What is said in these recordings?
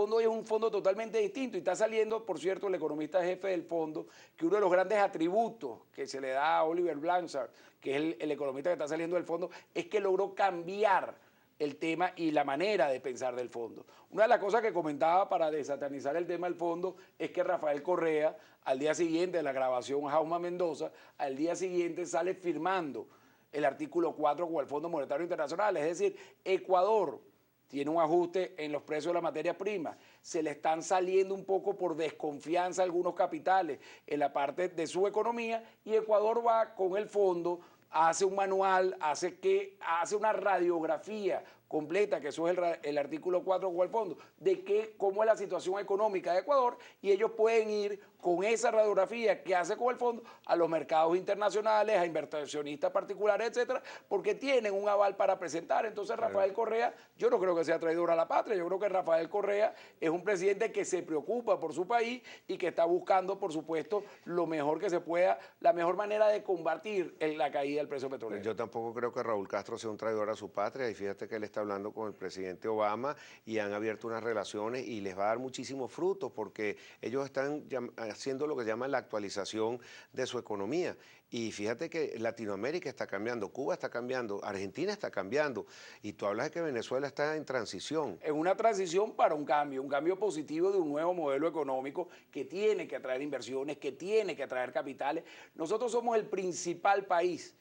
fondo hoy es un fondo totalmente distinto y está saliendo, por cierto, el economista jefe del fondo, que uno de los grandes atributos que se le da a Oliver Blanchard, que es el economista que está saliendo del fondo, es que logró cambiar el tema y la manera de pensar del fondo. Una de las cosas que comentaba para desatanizar el tema del fondo es que Rafael Correa, al día siguiente de la grabación Jauma Mendoza, al día siguiente sale firmando el artículo 4 con el Fondo Monetario Internacional, es decir, Ecuador tiene un ajuste en los precios de la materia prima, se le están saliendo un poco por desconfianza algunos capitales en la parte de su economía y Ecuador va con el fondo, hace un manual, hace una radiografía completa, que eso es el artículo 4 con el fondo, de cómo es la situación económica de Ecuador y ellos pueden ir con esa radiografía que hace con el fondo a los mercados internacionales, a inversionistas particulares, etcétera, porque tienen un aval para presentar. Entonces Rafael Correa, yo no creo que sea traidor a la patria, yo creo que Rafael Correa es un presidente que se preocupa por su país y que está buscando, por supuesto, lo mejor que se pueda, la mejor manera de combatir la caída del precio petrolero. Yo tampoco creo que Raúl Castro sea un traidor a su patria y fíjate que él está hablando con el presidente Obama y han abierto unas relaciones y les va a dar muchísimos frutos porque ellos están haciendo lo que llaman la actualización de su economía. Y fíjate que Latinoamérica está cambiando, Cuba está cambiando, Argentina está cambiando y tú hablas de que Venezuela está en transición. En una transición para un cambio positivo de un nuevo modelo económico que tiene que atraer inversiones, que tiene que atraer capitales. Nosotros somos el principal país,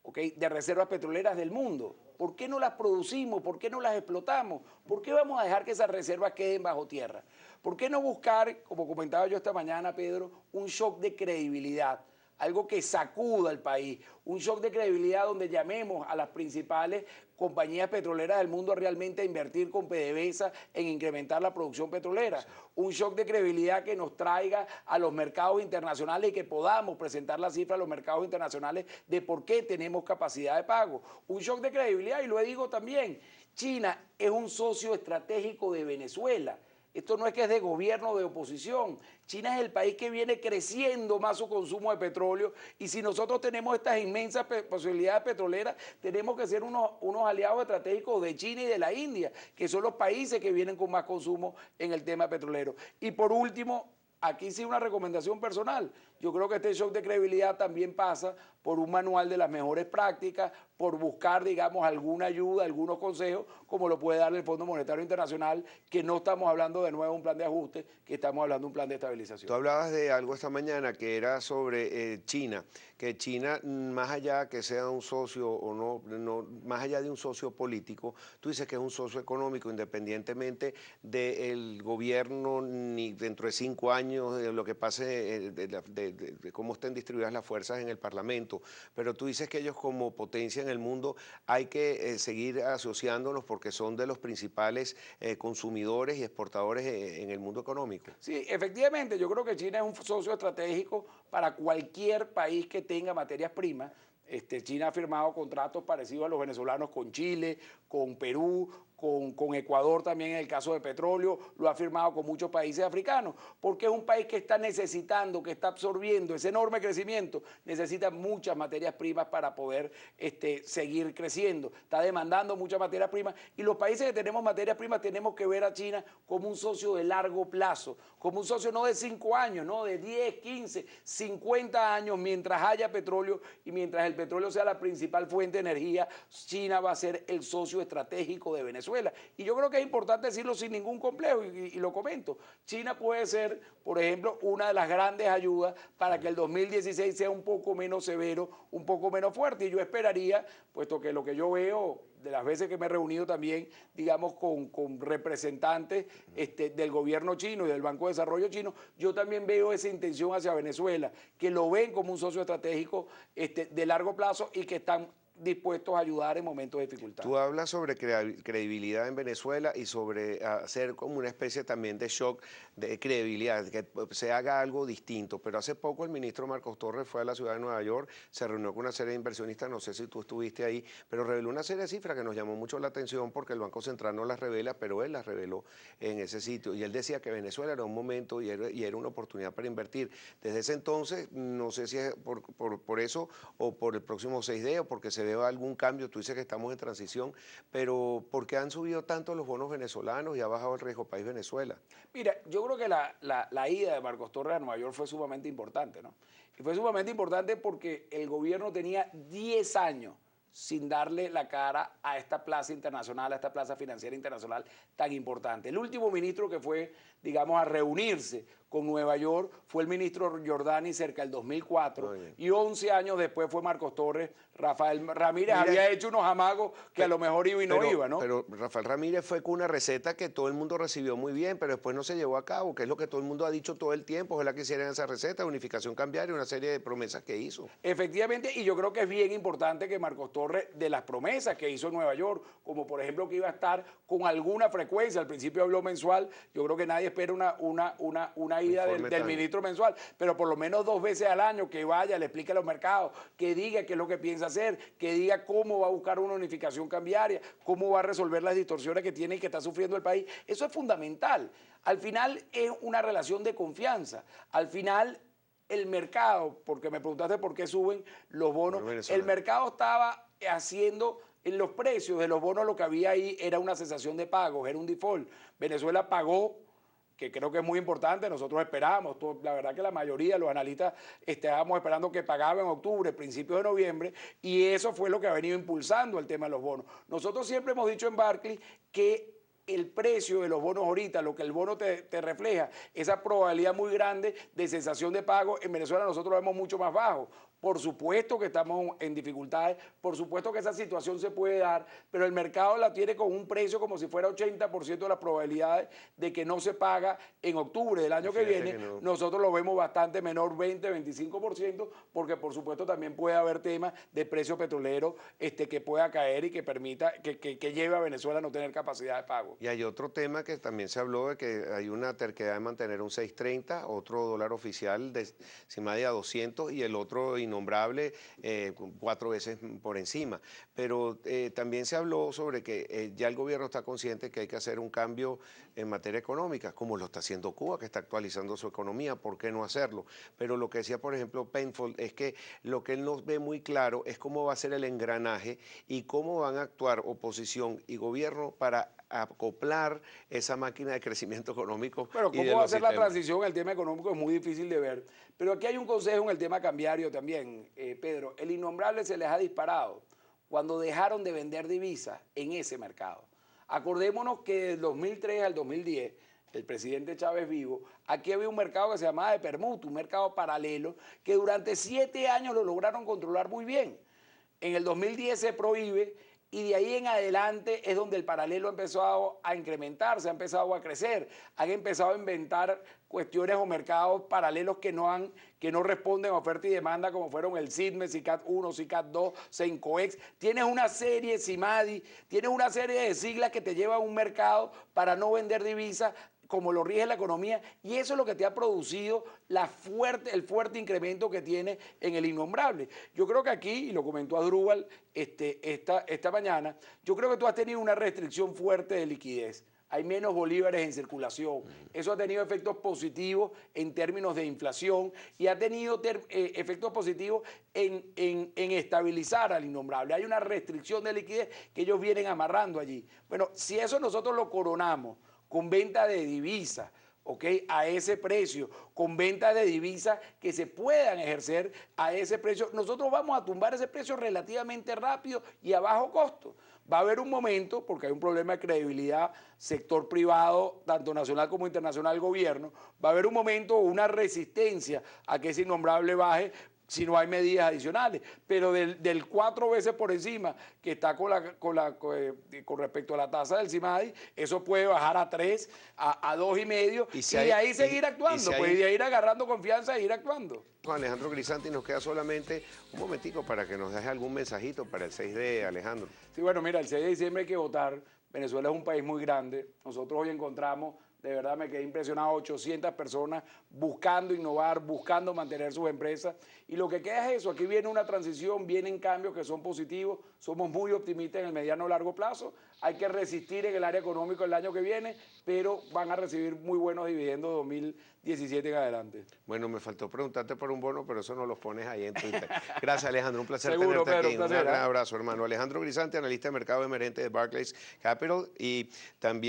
¿okay?, de reservas petroleras del mundo. ¿Por qué no las producimos? ¿Por qué no las explotamos? ¿Por qué vamos a dejar que esas reservas queden bajo tierra? ¿Por qué no buscar, como comentaba yo esta mañana, Pedro, un shock de credibilidad? Algo que sacuda al país, un shock de credibilidad donde llamemos a las principales compañías petroleras del mundo a realmente invertir con PDVSA en incrementar la producción petrolera, sí, un shock de credibilidad que nos traiga a los mercados internacionales y que podamos presentar la cifra a los mercados internacionales de por qué tenemos capacidad de pago, un shock de credibilidad, y lo digo también, China es un socio estratégico de Venezuela. Esto no es que es de gobierno o de oposición. China es el país que viene creciendo más su consumo de petróleo y si nosotros tenemos estas inmensas posibilidades petroleras, tenemos que ser unos aliados estratégicos de China y de la India, que son los países que vienen con más consumo en el tema petrolero. Y por último, aquí sí una recomendación personal. Yo creo que este shock de credibilidad también pasa por un manual de las mejores prácticas, por buscar, digamos, alguna ayuda, algunos consejos, como lo puede dar el Fondo Monetario Internacional, que no estamos hablando de nuevo de un plan de ajuste, que estamos hablando de un plan de estabilización. Tú hablabas de algo esta mañana que era sobre China, que China, más allá que sea un socio o no, más allá de un socio político, tú dices que es un socio económico, independientemente del gobierno, ni dentro de 5 años, de lo que pase, de cómo estén distribuidas las fuerzas en el Parlamento, pero tú dices que ellos como potencia en el mundo hay que seguir asociándolos porque son de los principales consumidores y exportadores en el mundo económico. Sí, efectivamente, yo creo que China es un socio estratégico para cualquier país que tenga materias primas. China ha firmado contratos parecidos a los venezolanos con Chile, con Perú, con Ecuador también en el caso de petróleo, lo ha firmado con muchos países africanos, porque es un país que está necesitando, que está absorbiendo ese enorme crecimiento, necesita muchas materias primas para poder seguir creciendo, está demandando muchas materias primas y los países que tenemos materias primas tenemos que ver a China como un socio de largo plazo, como un socio no de 5 años, no de 10, 15, 50 años, mientras haya petróleo y mientras el petróleo sea la principal fuente de energía, China va a ser el socio estratégico de Venezuela. Y yo creo que es importante decirlo sin ningún complejo y lo comento. China puede ser, por ejemplo, una de las grandes ayudas para que el 2016 sea un poco menos severo, un poco menos fuerte. Y yo esperaría, puesto que lo que yo veo de las veces que me he reunido también, digamos, con representantes del gobierno chino y del Banco de Desarrollo chino, yo también veo esa intención hacia Venezuela, que lo ven como un socio estratégico de largo plazo y que están dispuestos a ayudar en momentos de dificultad. Tú hablas sobre credibilidad en Venezuela y sobre hacer como una especie también de shock de credibilidad, que se haga algo distinto. Pero hace poco el ministro Marcos Torres fue a la ciudad de Nueva York, se reunió con una serie de inversionistas, no sé si tú estuviste ahí, pero reveló una serie de cifras que nos llamó mucho la atención porque el Banco Central no las revela, pero él las reveló en ese sitio. Y él decía que Venezuela era un momento y era una oportunidad para invertir. Desde ese entonces, no sé si es por eso o por el próximo 6D o porque se dé algún cambio. Tú dices que estamos en transición, pero ¿por qué han subido tanto los bonos venezolanos y ha bajado el riesgo país Venezuela? Mira, yo creo que la ida de Marcos Torres a Nueva York fue sumamente importante, ¿no? Y fue sumamente importante porque el gobierno tenía 10 años sin darle la cara a esta plaza internacional, a esta plaza financiera internacional tan importante. El último ministro que fue, digamos, a reunirse con Nueva York fue el ministro Giordani cerca del 2004 y 11 años después fue Marcos Torres. Rafael Ramírez había hecho unos amagos que a lo mejor iba y no iba, ¿no? Pero Rafael Ramírez fue con una receta que todo el mundo recibió muy bien, pero después no se llevó a cabo, que es lo que todo el mundo ha dicho todo el tiempo. Ojalá que hicieran esa receta, unificación cambiaria, una serie de promesas que hizo. Efectivamente, y yo creo que es bien importante que Marcos Torres, de las promesas que hizo en Nueva York, como por ejemplo que iba a estar con alguna frecuencia, al principio habló mensual, yo creo que nadie espera una ida del ministro mensual, pero por lo menos 2 veces al año que vaya, le explique a los mercados, que diga qué es lo que piensa hacer, que diga cómo va a buscar una unificación cambiaria, cómo va a resolver las distorsiones que tiene y que está sufriendo el país. Eso es fundamental. Al final es una relación de confianza. Al final el mercado, porque me preguntaste por qué suben los bonos, el mercado estaba haciendo en los precios de los bonos, lo que había ahí era una cesación de pagos, era un default. Venezuela pagó, que creo que es muy importante, nosotros esperábamos, la verdad que la mayoría de los analistas estábamos esperando que pagaba en octubre, principios de noviembre, y eso fue lo que ha venido impulsando el tema de los bonos. Nosotros siempre hemos dicho en Barclays que el precio de los bonos ahorita, lo que el bono te refleja, esa probabilidad muy grande de cesación de pago, en Venezuela nosotros lo vemos mucho más bajo. Por supuesto que estamos en dificultades, por supuesto que esa situación se puede dar, pero el mercado la tiene con un precio como si fuera 80% de las probabilidades de que no se paga en octubre del año que viene. No. Nosotros lo vemos bastante menor, 20-25%, porque por supuesto también puede haber temas de precio petrolero que pueda caer y que permita, que lleve a Venezuela a no tener capacidad de pago. Y hay otro tema que también se habló de que hay una terquedad de mantener un 6.30, otro dólar oficial de encima de a 200 y el otro innombrable 4 veces por encima. Pero también se habló sobre que ya el gobierno está consciente que hay que hacer un cambio en materia económica, como lo está haciendo Cuba, que está actualizando su economía, ¿por qué no hacerlo? Pero lo que decía, por ejemplo, Penfold, es que lo que él no ve muy claro es cómo va a ser el engranaje y cómo van a actuar oposición y gobierno para acoplar esa máquina de crecimiento económico. Pero cómo va a ser la transición en el tema económico es muy difícil de ver. Pero aquí hay un consejo en el tema cambiario también, Pedro. El innombrable se les ha disparado cuando dejaron de vender divisas en ese mercado. Acordémonos que del 2003 al 2010, el presidente Chávez vivo, aquí había un mercado que se llamaba de permuta, un mercado paralelo, que durante 7 años lo lograron controlar muy bien. En el 2010 se prohíbe y de ahí en adelante es donde el paralelo ha empezado a incrementarse, ha empezado a crecer, han empezado a inventar cuestiones o mercados paralelos que no responden a oferta y demanda, como fueron el CIDME, CICAT 1, CICAT 2, CENCOEX. Tienes una serie, CIMADI, tienes una serie de siglas que te llevan a un mercado para no vender divisas, como lo rige la economía, y eso es lo que te ha producido el fuerte incremento que tiene en el innombrable. Yo creo que aquí, y lo comentó Adrúbal esta mañana, yo creo que tú has tenido una restricción fuerte de liquidez. Hay menos bolívares en circulación. Eso ha tenido efectos positivos en términos de inflación y ha tenido efectos positivos en estabilizar al innombrable. Hay una restricción de liquidez que ellos vienen amarrando allí. Bueno, si eso nosotros lo coronamos con venta de divisas, ¿ok? A ese precio, con venta de divisas que se puedan ejercer a ese precio, nosotros vamos a tumbar ese precio relativamente rápido y a bajo costo. Va a haber un momento, porque hay un problema de credibilidad, sector privado, tanto nacional como internacional, gobierno, va a haber un momento, una resistencia a que ese innombrable baje, si no hay medidas adicionales, pero del 4 veces por encima que está con respecto a la tasa del CIMADI, eso puede bajar a 3, a 2,5 y de ahí seguir actuando, pues de ahí ir agarrando confianza e ir actuando. Alejandro Grisanti, nos queda solamente un momentico para que nos deje algún mensajito para el 6 de Alejandro. Sí, bueno, mira, el 6 de diciembre hay que votar. Venezuela es un país muy grande. Nosotros hoy encontramos, de verdad me quedé impresionado, 800 personas buscando innovar, buscando mantener sus empresas. Y lo que queda es eso, aquí viene una transición, vienen cambios que son positivos, somos muy optimistas en el mediano o largo plazo. hay que resistir en el área económica el año que viene, pero van a recibir muy buenos dividendos 2017 en adelante. Bueno, me faltó preguntarte por un bono, pero eso no los pones ahí en Twitter. Gracias, Alejandro. Un placer Seguro, tenerte Pedro, aquí. un placer, Un gran ¿eh? abrazo, hermano. Alejandro Grisante, analista de mercado emergente de Barclays Capital y también